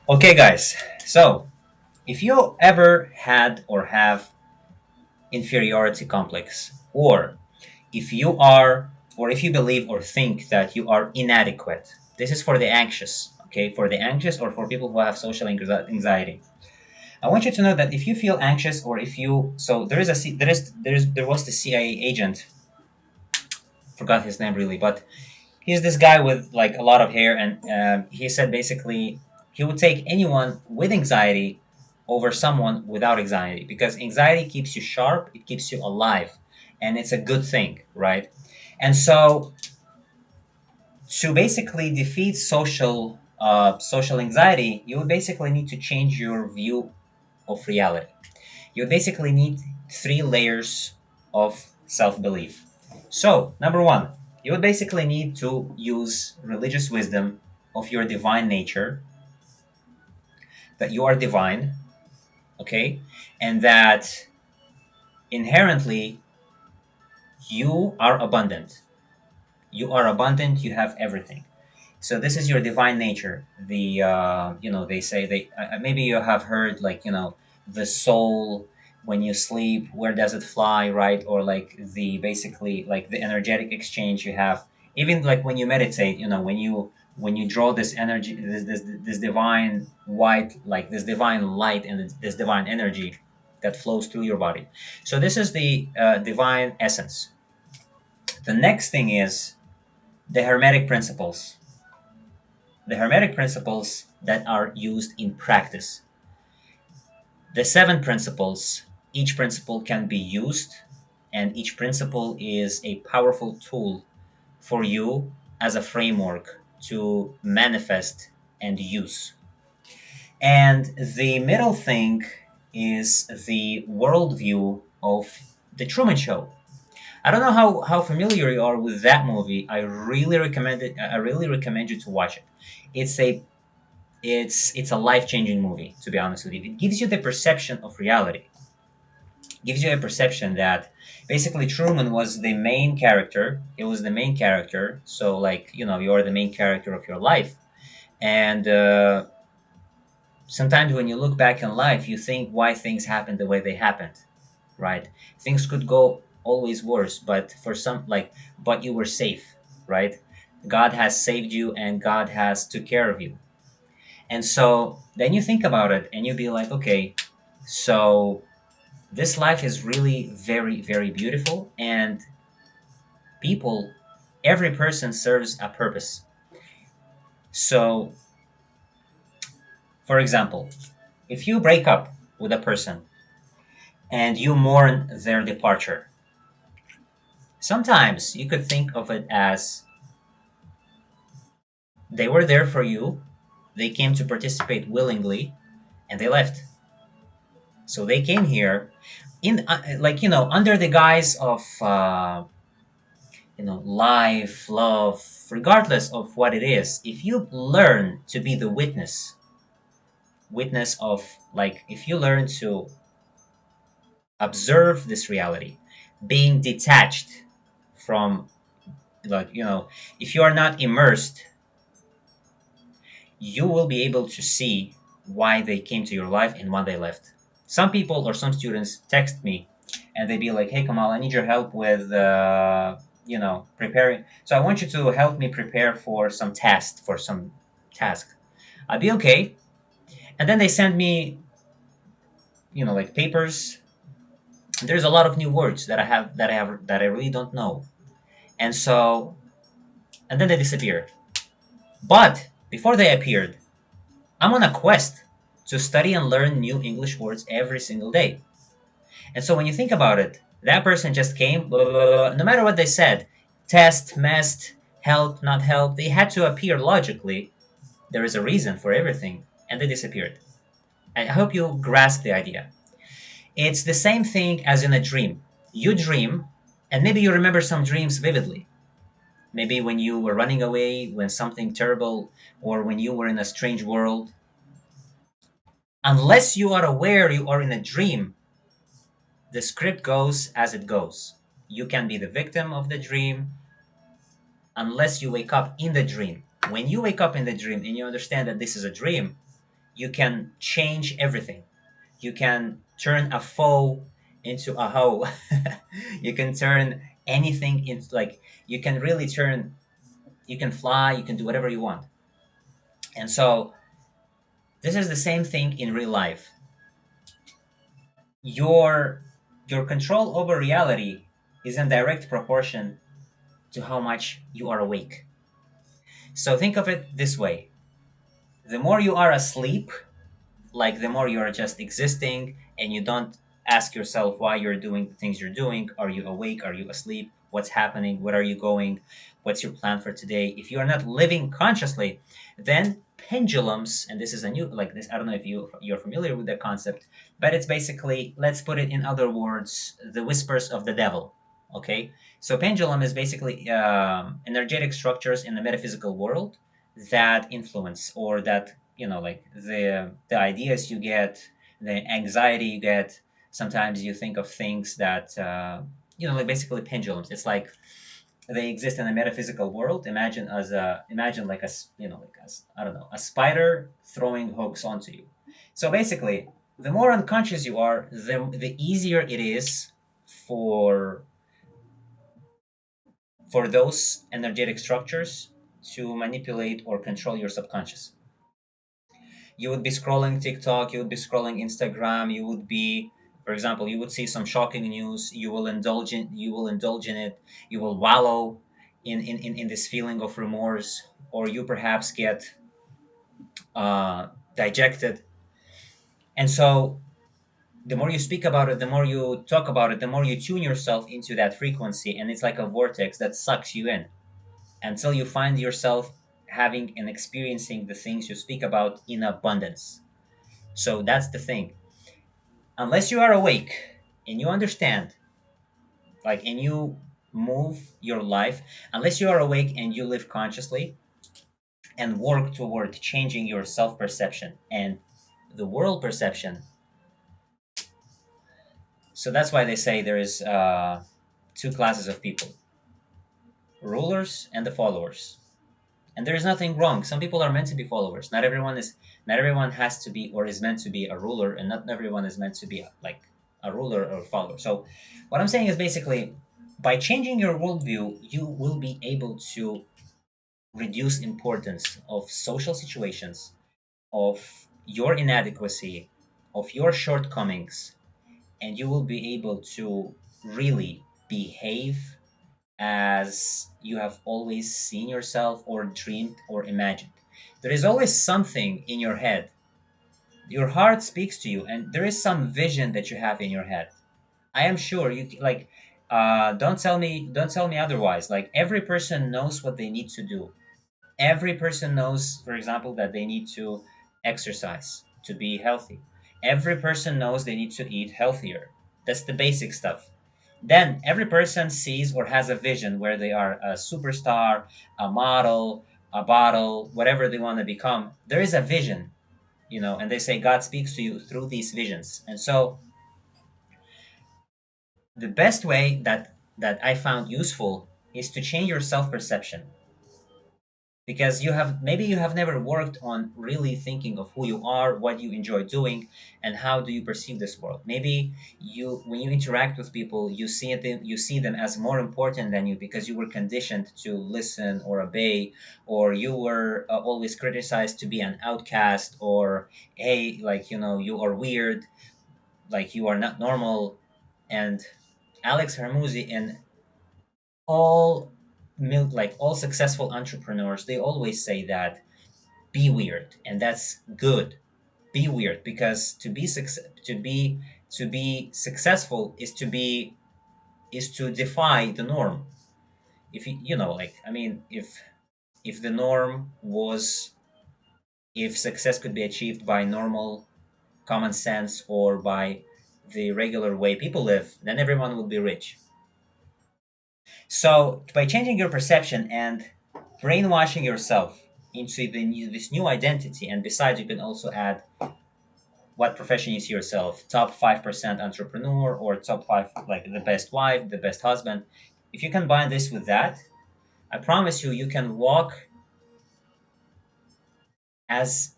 Okay, guys. So, if you ever had or have inferiority complex, or if you are, or if you believe or think that you are inadequate, this is for the anxious, okay? For the anxious or for people who have social anxiety. I want you to know that if you feel anxious or if you, so there is a, there was the CIA agent, forgot his name really, but he's this guy with like a lot of hair, and he said basically he would take anyone with anxiety over someone without anxiety because anxiety keeps you sharp, it keeps you alive, and it's a good thing, right? And so to basically defeat social anxiety, you would basically need to change your view of reality. You basically need three layers of self belief. So, number one, you would basically need to use religious wisdom of your divine nature, that you are divine, okay? And that inherently you are abundant. You are abundant, you have everything. So this is your divine nature. They say maybe you have heard like the soul when you sleep, where does it fly, right? Or like the basically like the energetic exchange you have. Even like when you meditate, when you draw this energy, this divine white, like this divine light and this divine energy that flows through your body. So this is the divine essence. The next thing is the hermetic principles, that are used in practice. The seven principles, each principle can be used, and each principle is a powerful tool for you as a framework to manifest and use. And the middle thing is the worldview of the Truman Show. I don't know how familiar you are with that movie. I really recommend you to watch it. It's a it's a life-changing movie, to be honest with you. It gives you the perception of reality. It gives you a perception that basically Truman was the main character. It was the main character. So like, you're the main character of your life. And sometimes when you look back in life, you think why things happened the way they happened, right? Things could go always worse, but but you were safe, right? God has saved you and God has took care of you. And so then you think about it and you be like, okay, so this life is really very, very beautiful, and people, every person serves a purpose. So, for example, if you break up with a person and you mourn their departure, sometimes you could think of it as they were there for you, they came to participate willingly, and they left. So they came here in under the guise of life, love, regardless of what it is. If you learn to be the witness of, like, if you learn to observe this reality, being detached from, like, if you are not immersed, you will be able to see why they came to your life and why they left. Some people or some students text me and they be like, hey Kamal, I need your help with preparing, so I want you to help me prepare for some task. I'd be okay. And then they send me, like, papers. There's a lot of new words that I really don't know. And so, and then they disappear. But before they appeared, I'm on a quest to study and learn new English words every single day. And so when you think about it, that person just came, blah, blah, blah, blah, no matter what they said, test, messed, help, not help, they had to appear logically. There is a reason for everything, and they disappeared. I hope you grasp the idea. It's the same thing as in a dream. You dream, and maybe you remember some dreams vividly. Maybe when you were running away, when something terrible, or when you were in a strange world. Unless you are aware you are in a dream, the script goes as it goes. You can be the victim of the dream unless you wake up in the dream. When you wake up in the dream and you understand that this is a dream, you can change everything. You can turn a foe into a hoe. You can turn anything into, like, you can really turn, you can fly, you can do whatever you want. And so this is the same thing in real life. Your control over reality is in direct proportion to how much you are awake. So think of it this way: the more you are asleep, like the more you're just existing and you don't ask yourself why you're doing the things you're doing. Are you awake? Are you asleep? What's happening? Where are you going? What's your plan for today? If you are not living consciously, then pendulums, and this is a new, like this, I don't know if you're familiar with the concept, but it's basically, let's put it in other words, the whispers of the devil. Okay, so pendulum is basically energetic structures in the metaphysical world that influence, or that, like the ideas you get, the anxiety you get. Sometimes you think of things that, like basically pendulums. It's like they exist in the metaphysical world. Imagine like like I don't know, a spider throwing hooks onto you. So basically, the more unconscious you are, the easier it is for those energetic structures to manipulate or control your subconscious. You would be scrolling TikTok, you would be scrolling Instagram, you would be, for example, you would see some shocking news, you will indulge in it, you will wallow in this feeling of remorse, or you perhaps get dejected. And so the more you speak about it, the more you talk about it, the more you tune yourself into that frequency, and it's like a vortex that sucks you in until you find yourself having and experiencing the things you speak about in abundance. So that's the thing. Unless you are awake and you understand, like, and you move your life, unless you are awake and you live consciously and work toward changing your self perception and the world perception. So that's why they say there is two classes of people: rulers and the followers. And there is nothing wrong. Some people are meant to be followers. Not everyone has to be or is meant to be a ruler, and not everyone is meant to be like a ruler or a follower. So what I'm saying is basically, by changing your worldview, you will be able to reduce importance of social situations, of your inadequacy, of your shortcomings, and you will be able to really behave as you have always seen yourself or dreamed or imagined. There is always something in your head. Your heart speaks to you, and there is some vision that you have in your head. I am sure you like. Don't tell me otherwise. Like, every person knows what they need to do. Every person knows, for example, that they need to exercise to be healthy. Every person knows they need to eat healthier. That's the basic stuff. Then every person sees or has a vision where they are a superstar, a model, a bottle, whatever they want to become. There is a vision, and they say God speaks to you through these visions. And so the best way that I found useful is to change your self-perception, because you have never worked on really thinking of who you are, what you enjoy doing, and how do you perceive this world. Maybe you, when you interact with people, you see them as more important than you because you were conditioned to listen or obey, or you were always criticized to be an outcast, or hey, like, you are weird, like you are not normal. And Alex Hermosi and all successful entrepreneurs, they always say that be weird, and that's good. Be weird, because to be successful is to defy the norm. If like, I mean, if the norm was, if success could be achieved by normal common sense or by the regular way people live, then everyone would be rich. So by changing your perception and brainwashing yourself into this new identity, and besides, you can also add what profession you see yourself: top 5% entrepreneur, or top 5, like the best wife, the best husband. If you combine this with that, I promise you, you can walk as